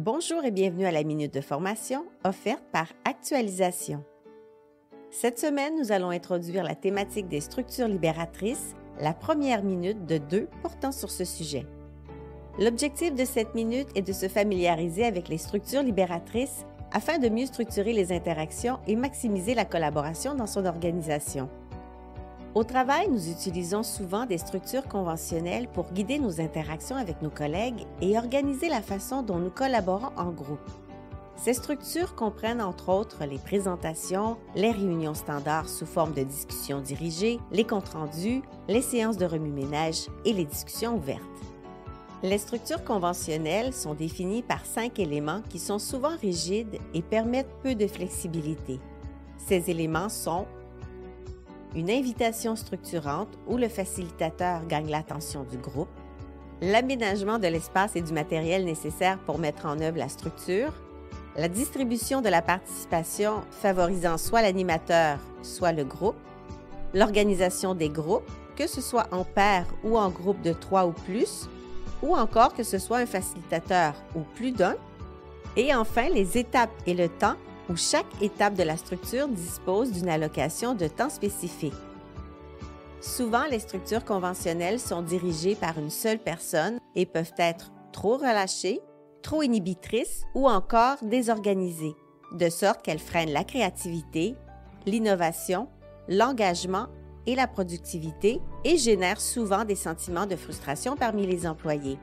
Bonjour et bienvenue à la Minute de formation offerte par Actualisation. Cette semaine, nous allons introduire la thématique des structures libératrices, la première minute de 2 portant sur ce sujet. L'objectif de cette minute est de se familiariser avec les structures libératrices afin de mieux structurer les interactions et maximiser la collaboration dans son organisation. Au travail, nous utilisons souvent des structures conventionnelles pour guider nos interactions avec nos collègues et organiser la façon dont nous collaborons en groupe. Ces structures comprennent entre autres les présentations, les réunions standards sous forme de discussions dirigées, les comptes rendus, les séances de remue-ménage et les discussions ouvertes. Les structures conventionnelles sont définies par 5 éléments qui sont souvent rigides et permettent peu de flexibilité. Ces éléments sont une invitation structurante où le facilitateur gagne l'attention du groupe, l'aménagement de l'espace et du matériel nécessaire pour mettre en œuvre la structure, la distribution de la participation favorisant soit l'animateur, soit le groupe, l'organisation des groupes, que ce soit en paire ou en groupe de 3 ou plus, ou encore que ce soit un facilitateur ou plus d'un, et enfin les étapes et le temps où chaque étape de la structure dispose d'une allocation de temps spécifique. Souvent, les structures conventionnelles sont dirigées par une seule personne et peuvent être trop relâchées, trop inhibitrices ou encore désorganisées, de sorte qu'elles freinent la créativité, l'innovation, l'engagement et la productivité et génèrent souvent des sentiments de frustration parmi les employés.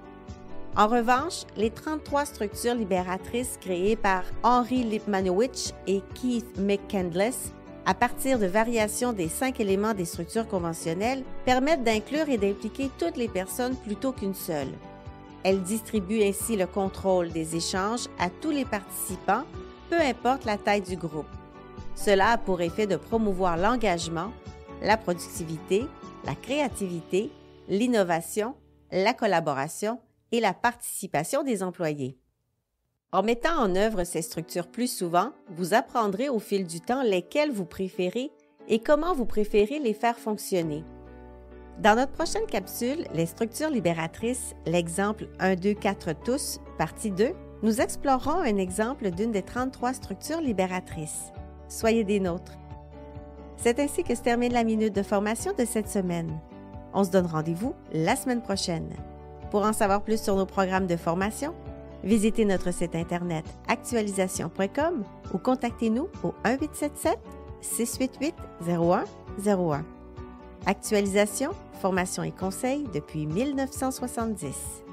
En revanche, les 33 structures libératrices créées par Henry Lipmanowicz et Keith McCandless, à partir de variations des 5 éléments des structures conventionnelles, permettent d'inclure et d'impliquer toutes les personnes plutôt qu'une seule. Elles distribuent ainsi le contrôle des échanges à tous les participants, peu importe la taille du groupe. Cela a pour effet de promouvoir l'engagement, la productivité, la créativité, l'innovation, la collaboration et la participation des employés. En mettant en œuvre ces structures plus souvent, vous apprendrez au fil du temps lesquelles vous préférez et comment vous préférez les faire fonctionner. Dans notre prochaine capsule, les structures libératrices, l'exemple 1, 2, 4 tous, partie 2, nous explorerons un exemple d'une des 33 structures libératrices. Soyez des nôtres. C'est ainsi que se termine la minute de formation de cette semaine. On se donne rendez-vous la semaine prochaine. Pour en savoir plus sur nos programmes de formation, visitez notre site internet actualisation.com ou contactez-nous au 1-877-688-0101. Actualisation, formation et conseils depuis 1970.